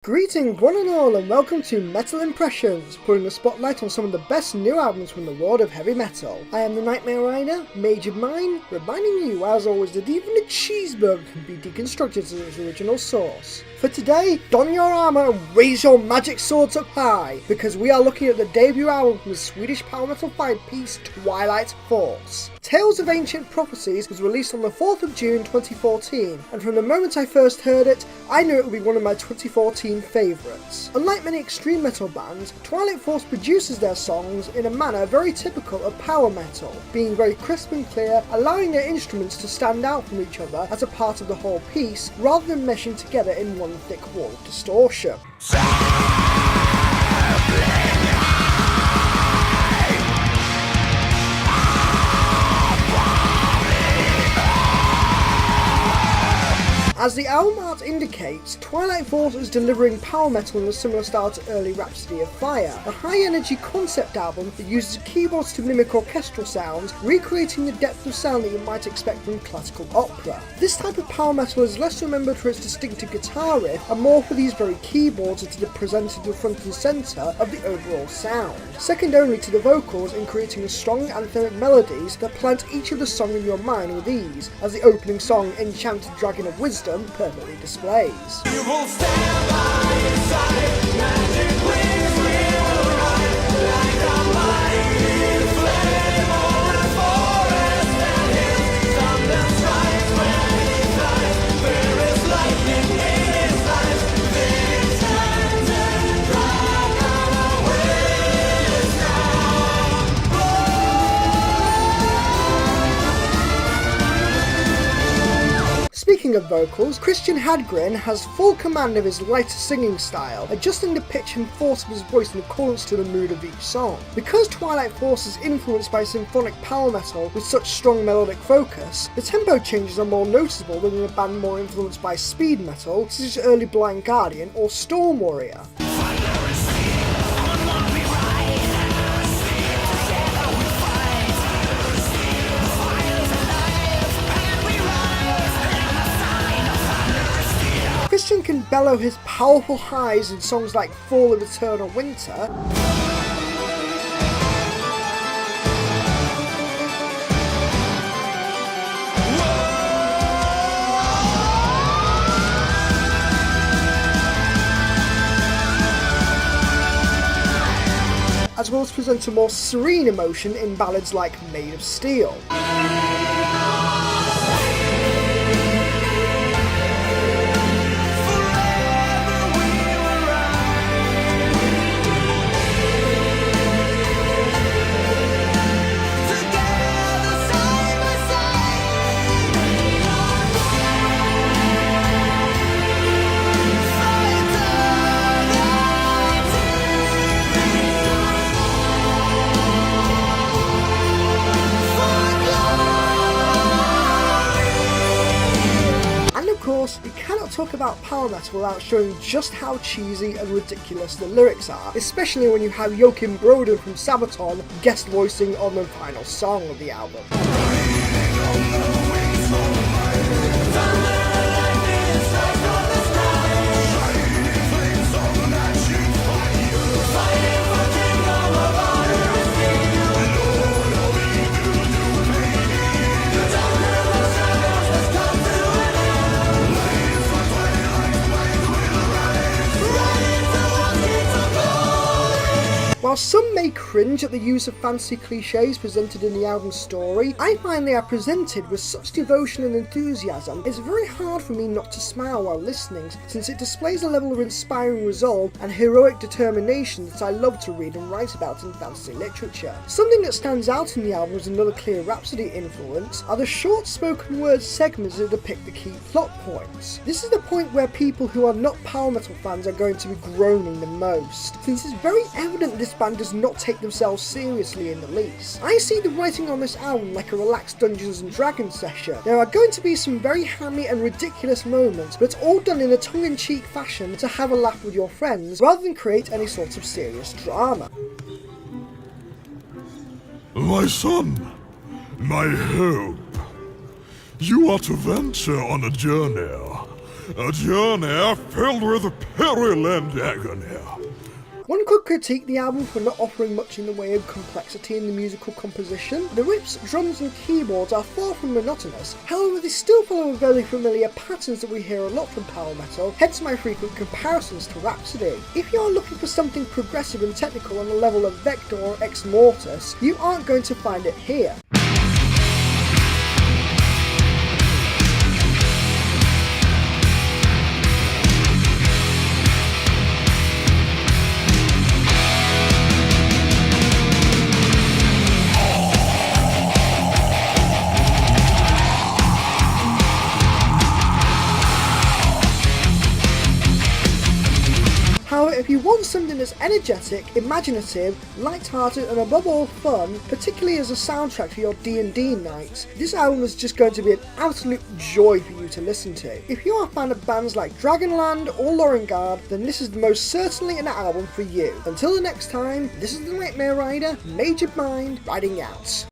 Greetings one and all, and welcome to Metal Impressions, putting the spotlight on some of the best new albums from the world of heavy metal. I am the Nightmare Rider, Major Mine, reminding you as always that even a cheeseburger can be deconstructed to its original source. For today, don your armour and raise your magic swords up high, because we are looking at the debut album from the Swedish power metal five-piece Twilight Force. Tales of Ancient Prophecies was released on the 4th of June 2014, and from the moment I first heard it, I knew it would be one of my 2014 favourites. Unlike many extreme metal bands, Twilight Force produces their songs in a manner very typical of power metal, being very crisp and clear, allowing their instruments to stand out from each other as a part of the whole piece, rather than meshing together in one thick wall of distortion. As the album art indicates, Twilight Force is delivering power metal in a similar style to early Rhapsody of Fire, a high-energy concept album that uses keyboards to mimic orchestral sounds, recreating the depth of sound that you might expect from classical opera. This type of power metal is less remembered for its distinctive guitar riff and more for these very keyboards that are presented at the front and centre of the overall sound, second only to the vocals in creating strong anthemic melodies that plant each of the song in your mind with ease, as the opening song Enchanted Dragon of Wisdom perfectly displays. You will stand by your side, magic wings will ride like a mighty flame over the forest and hills. Thunder strikes when he flies, there is lightning in his eyes. Things turn and dragon awaits now. Speaking of vocals, Christian Hadgren has full command of his lighter singing style, adjusting the pitch and force of his voice in accordance to the mood of each song. Because Twilight Force is influenced by symphonic power metal with such strong melodic focus, the tempo changes are more noticeable than in a band more influenced by speed metal, such as early Blind Guardian or Storm Warrior. Christian can bellow his powerful highs in songs like Fall of Eternal Winter, as well as present a more serene emotion in ballads like Made of Steel. You cannot talk about power metal without showing just how cheesy and ridiculous the lyrics are, especially when you have Joachim Broden from Sabaton guest voicing on the final song of the album. While some may cringe at the use of fancy cliches presented in the album's story, I find they are presented with such devotion and enthusiasm, it's very hard for me not to smile while listening, since it displays a level of inspiring resolve and heroic determination that I love to read and write about in fantasy literature. Something that stands out in the album as another clear Rhapsody influence are the short spoken word segments that depict the key plot points. This is the point where people who are not power metal fans are going to be groaning the most, since it's very evident this band does not take themselves seriously in the least. I see the writing on this album like a relaxed Dungeons and Dragons session. There are going to be some very hammy and ridiculous moments, but all done in a tongue-in-cheek fashion to have a laugh with your friends, rather than create any sort of serious drama. My son, my hope, you are to venture on a journey A journey filled with peril and agony. One could critique the album for not offering much in the way of complexity in the musical composition. The riffs, drums and keyboards are far from monotonous, however they still follow very familiar patterns that we hear a lot from power metal, hence my frequent comparisons to Rhapsody. If you are looking for something progressive and technical on the level of Vector or Ex Mortis, you aren't going to find it here. However, if you want something that's energetic, imaginative, light-hearted and above all fun, particularly as a soundtrack for your D&D nights, this album is just going to be an absolute joy for you to listen to. If you are a fan of bands like Dragonland or Lorengard, then this is most certainly an album for you. Until the next time, this is the Nightmare Rider, Major Mind, riding out.